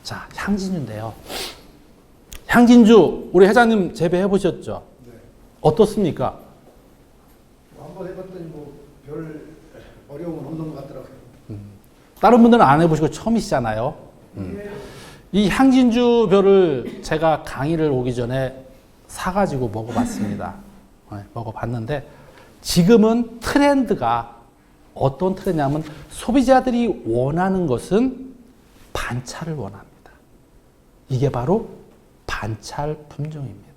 자, 향진주인데요. 향진주 우리 회장님 재배해 보셨죠? 네. 어떻습니까? 한번 해봤더니 뭐 별 어려움은 없는 것 같더라고요. 다른 분들은 안 해보시고 처음이시잖아요. 이 향진주 벼를 제가 강의를 오기 전에 사가지고 먹어봤습니다. 먹어봤는데 지금은 트렌드가 어떤 트렌드냐면 소비자들이 원하는 것은 반차를 원합니다. 이게 바로 반찰 품종입니다.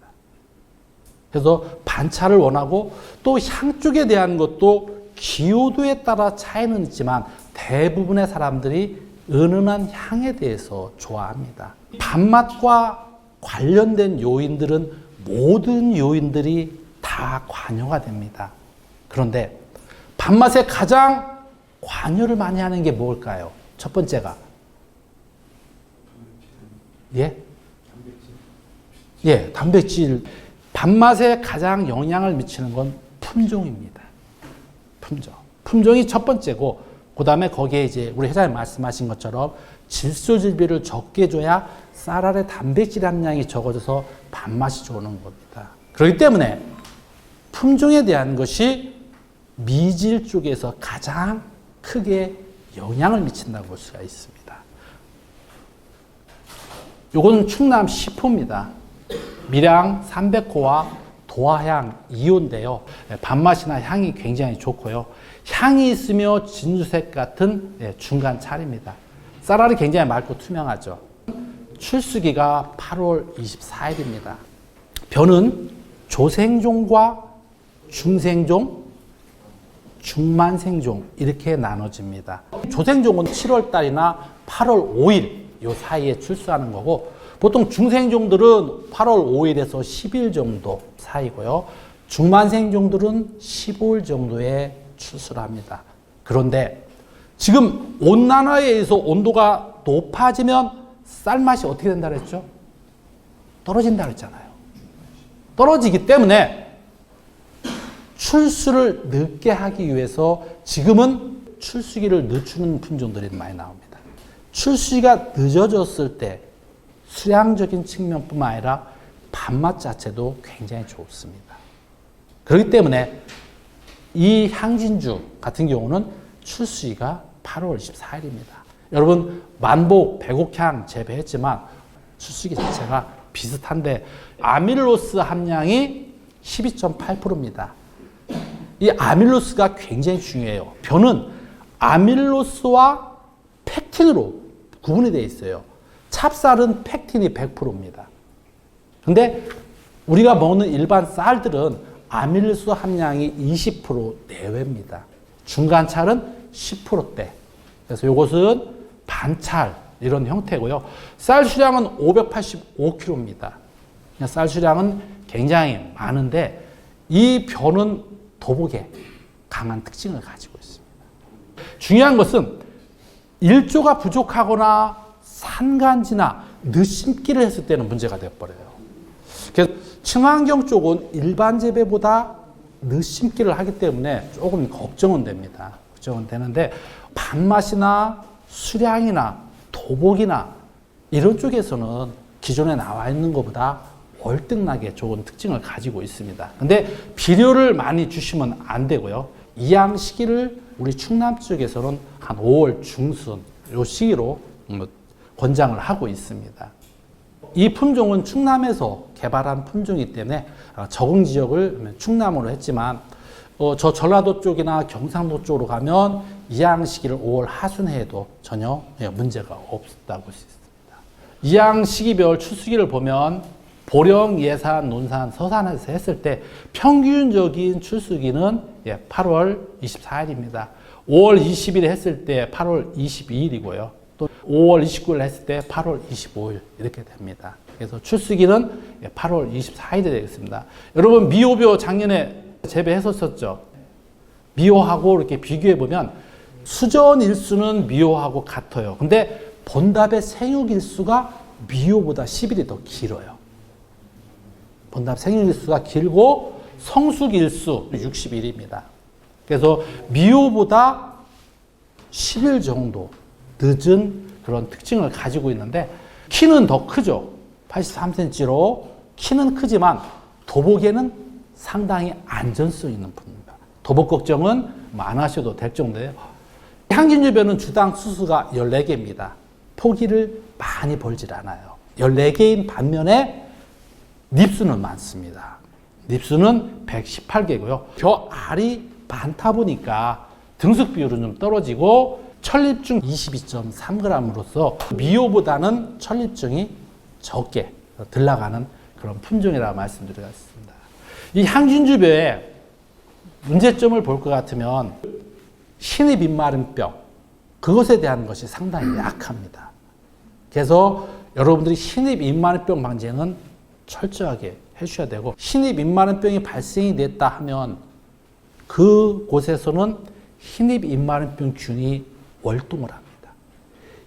그래서 반차를 원하고 또 향 쪽에 대한 것도 기호도에 따라 차이는 있지만 대부분의 사람들이 은은한 향에 대해서 좋아합니다. 밥맛과 관련된 요인들은 모든 요인들이 다 관여가 됩니다. 그런데 밥맛에 가장 관여를 많이 하는 게 뭘까요? 첫 번째가 단백질. 밥맛에 가장 영향을 미치는 건 품종입니다. 품종이 첫 번째고, 그 다음에 거기에 이제 우리 회장님 말씀하신 것처럼 질소질비를 적게 줘야 쌀알의 단백질 함량이 적어져서 밥맛이 좋은 겁니다. 그렇기 때문에 품종에 대한 것이 미질 쪽에서 가장 크게 영향을 미친다고 볼 수가 있습니다. 요거는 충남 10호입니다. 밀양 300호와 도화향 2호인데요. 밥맛이나 향이 굉장히 좋고요. 향이 있으며 진주색 같은 중간 찰입니다. 쌀알이 굉장히 맑고 투명하죠. 출수기가 8월 24일입니다. 벼는 조생종과 중생종, 중만생종 이렇게 나눠집니다. 조생종은 7월 달이나 8월 5일 요 사이에 출수하는 거고, 보통 중생종들은 8월 5일에서 10일 정도 사이고요. 중만생종들은 15일 정도에 출수를 합니다. 그런데 지금 온난화에 의해서 온도가 높아지면 쌀맛이 어떻게 된다 그랬죠? 떨어진다 그랬잖아요. 떨어지기 때문에 출수를 늦게 하기 위해서 지금은 출수기를 늦추는 품종들이 많이 나옵니다. 출수기가 늦어졌을 때 수량적인 측면뿐만 아니라 밥맛 자체도 굉장히 좋습니다. 그렇기 때문에 이 향진주 같은 경우는 출수기가 8월 24일입니다. 여러분 만복, 백옥향 재배했지만 출수기 자체가 비슷한데 아밀로스 함량이 12.8%입니다. 이 아밀로스가 굉장히 중요해요. 벼는 아밀로스와 펙틴으로 구분이 되어 있어요. 찹쌀은 펙틴이 100%입니다. 근데 우리가 먹는 일반 쌀들은 아밀로스 함량이 20% 내외입니다. 중간찰은 10%대. 그래서 이것은 반찰 이런 형태고요. 쌀 수량은 585kg입니다. 쌀 수량은 굉장히 많은데 이 벼는 도복에 강한 특징을 가지고 있습니다. 중요한 것은 일조가 부족하거나 산간지나 늦심기를 했을 때는 문제가 되어버려요. 그래서 친환경 쪽은 일반 재배보다 늦심기를 하기 때문에 조금 걱정은 됩니다. 걱정은 되는데 밥맛이나 수량이나 도복이나 이런 쪽에서는 기존에 나와 있는 것보다 월등하게 좋은 특징을 가지고 있습니다. 근데 비료를 많이 주시면 안 되고요. 이양 시기를 우리 충남 쪽에서는 한 5월 중순 요 시기로 권장을 하고 있습니다. 이 품종은 충남에서 개발한 품종이기 때문에 적응 지역을 충남으로 했지만 저 전라도 쪽이나 경상도 쪽으로 가면 이양 시기를 5월 하순에 해도 전혀 문제가 없다고 볼 수 있습니다. 이양 시기별 출수기를 보면 보령, 예산, 논산, 서산에서 했을 때 평균적인 출수기는 8월 24일입니다. 5월 20일에 했을 때 8월 22일이고요. 또 5월 29일 했을 때 8월 25일 이렇게 됩니다. 그래서 출수기는 8월 24일이 되겠습니다. 여러분 미호벼 작년에 재배했었죠. 미호하고 이렇게 비교해 보면 수전 일수는 미호하고 같아요. 근데 본답의 생육 일수가 미호보다 10일이 더 길어요. 본답 생육 일수가 길고 성숙 일수 60일입니다. 그래서 미호보다 10일 정도 늦은 그런 특징을 가지고 있는데 키는 더 크죠. 83cm로 키는 크지만 도복에는 상당히 안전성 있는 품입니다. 도복 걱정은 안 하셔도 될 정도예요. 향진주변은 주당 수수가 14개입니다. 포기를 많이 벌질 않아요. 14개인 반면에 닙수는 많습니다. 닙수는 118개고요. 벼 알이 많다 보니까 등숙 비율은 좀 떨어지고 천립중 22.3g으로서 미호보다는 천립중이 적게 들나가는 그런 품종이라고 말씀드리겠습니다. 이 향진주벼의 문제점을 볼 것 같으면 신입 입마름병 그것에 대한 것이 상당히 약합니다. 그래서 여러분들이 신입 입마름병 방지는 철저하게 해주셔야 되고 신입 입마름병이 발생이 됐다 하면 그곳에서는 신입 입마름병 균이 월동을 합니다.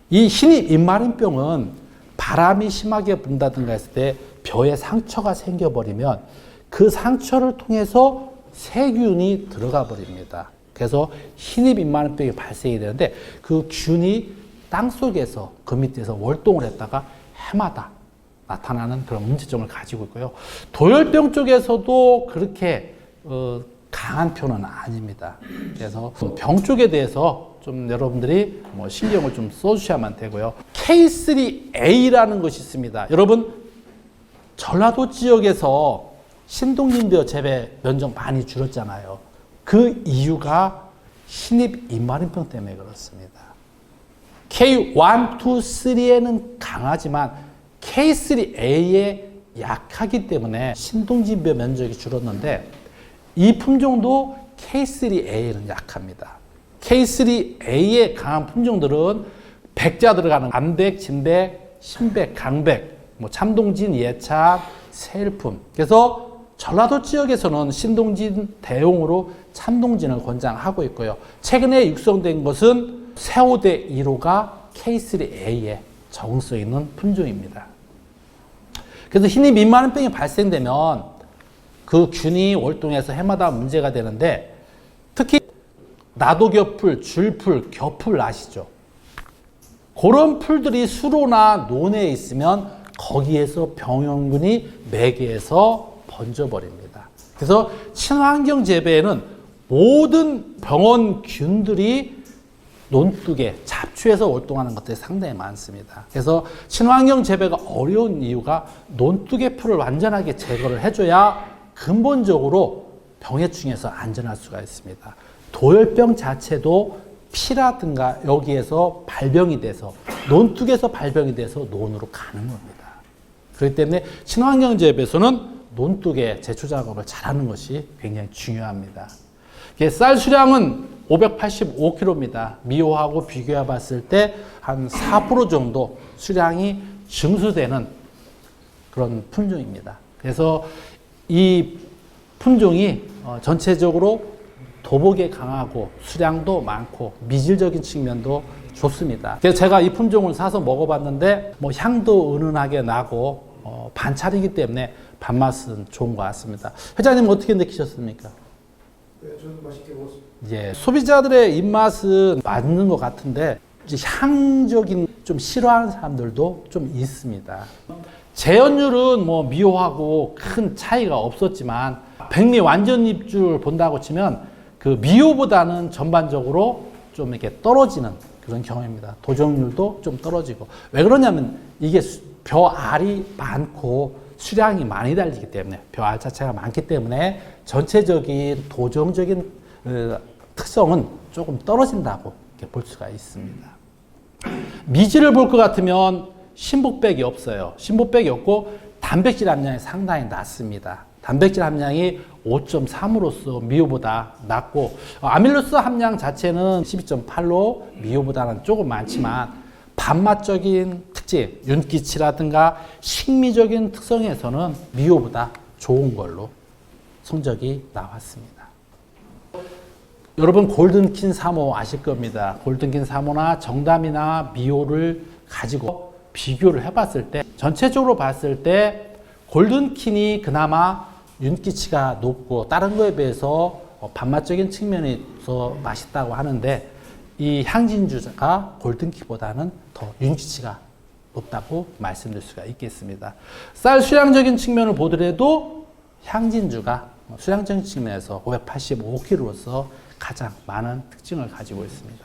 이 신입 입마름병은 바람이 심하게 분다든가 했을 때 벼에 상처가 생겨버리면 그 상처를 통해서 세균이 들어가 버립니다. 그래서 신입 입마름병이 발생이 되는데 그 균이 땅속에서 그 밑에서 월동을 했다가 해마다 나타나는 그런 문제점을 가지고 있고요. 도열병 쪽에서도 그렇게 강한 편은 아닙니다. 그래서 병 쪽에 대해서 좀 여러분들이 신경을 좀 써주셔야만 되고요. K3A라는 것이 있습니다. 여러분 전라도 지역에서 신동진벼 재배 면적 많이 줄었잖아요. 그 이유가 신입 입마름병 때문에 그렇습니다. K1, 2, 3에는 강하지만 K3A에 약하기 때문에 신동진벼 면적이 줄었는데 이 품종도 K3A에는 약합니다. K3A에 강한 품종들은 백자 들어가는 암백, 진백, 신백, 강백, 참동진, 예착, 세일품. 그래서 전라도 지역에서는 신동진 대용으로 참동진을 권장하고 있고요. 최근에 육성된 것은 세오대 1호가 K3A에 적응성 있는 품종입니다. 그래서 흰입 입마름병이 발생되면 그 균이 월동해서 해마다 문제가 되는데 특히 나도겹풀, 줄풀, 겹풀 아시죠? 그런 풀들이 수로나 논에 있으면 거기에서 병원균이 매개해서 번져버립니다. 그래서 친환경 재배에는 모든 병원균들이 논둑에 잡초에서 월동하는 것들이 상당히 많습니다. 그래서 친환경 재배가 어려운 이유가 논둑의 풀을 완전하게 제거를 해줘야 근본적으로 병해충에서 안전할 수가 있습니다. 도열병 자체도 피라든가 여기에서 발병이 돼서 논둑에서 발병이 돼서 논으로 가는 겁니다. 그렇기 때문에 친환경 재배에서는 논둑의 제초 작업을 잘하는 것이 굉장히 중요합니다. 쌀 수량은 585kg입니다. 미호하고 비교해 봤을 때 한 4% 정도 수량이 증수되는 그런 품종입니다. 그래서 이 품종이 전체적으로 도복에 강하고 수량도 많고 미질적인 측면도 좋습니다. 그래서 제가 이 품종을 사서 먹어봤는데 향도 은은하게 나고 반찰이기 때문에 밥맛은 좋은 것 같습니다. 회장님 어떻게 느끼셨습니까? 네, 저는 맛있게 먹었습니다. 예, 소비자들의 입맛은 맞는 것 같은데 이제 향적인 좀 싫어하는 사람들도 좀 있습니다. 재현율은 미호하고 큰 차이가 없었지만 백미 완전 잎줄 본다고 치면 그 미호보다는 전반적으로 좀 이렇게 떨어지는 그런 경험입니다. 도정률도 좀 떨어지고 왜 그러냐면 이게 벼 알이 많고 수량이 많이 달리기 때문에 벼알 자체가 많기 때문에 전체적인 도정적인 특성은 조금 떨어진다고 이렇게 볼 수가 있습니다. 미지를 볼 것 같으면 신복백이 없어요. 신복백이 없고 단백질 함량이 상당히 낮습니다. 단백질 함량이 5.3으로서 미호보다 낮고 아밀로스 함량 자체는 12.8로 미호보다는 조금 많지만 밥맛적인 특징, 윤기치라든가 식미적인 특성에서는 미호보다 좋은 걸로 성적이 나왔습니다. 여러분 골든킨 3호 아실 겁니다. 골든킨 3호나 정담이나 미호를 가지고 비교를 해봤을 때 전체적으로 봤을 때 골든킨이 그나마 윤기치가 높고 다른 거에 비해서 밥맛적인 측면에서 맛있다고 하는데 이 향진주가 골든킨보다는 더 윤기치가 높다고 말씀드릴 수가 있겠습니다. 쌀 수량적인 측면을 보더라도 향진주가 수량적인 측면에서 585kg로서 가장 많은 특징을 가지고 있습니다.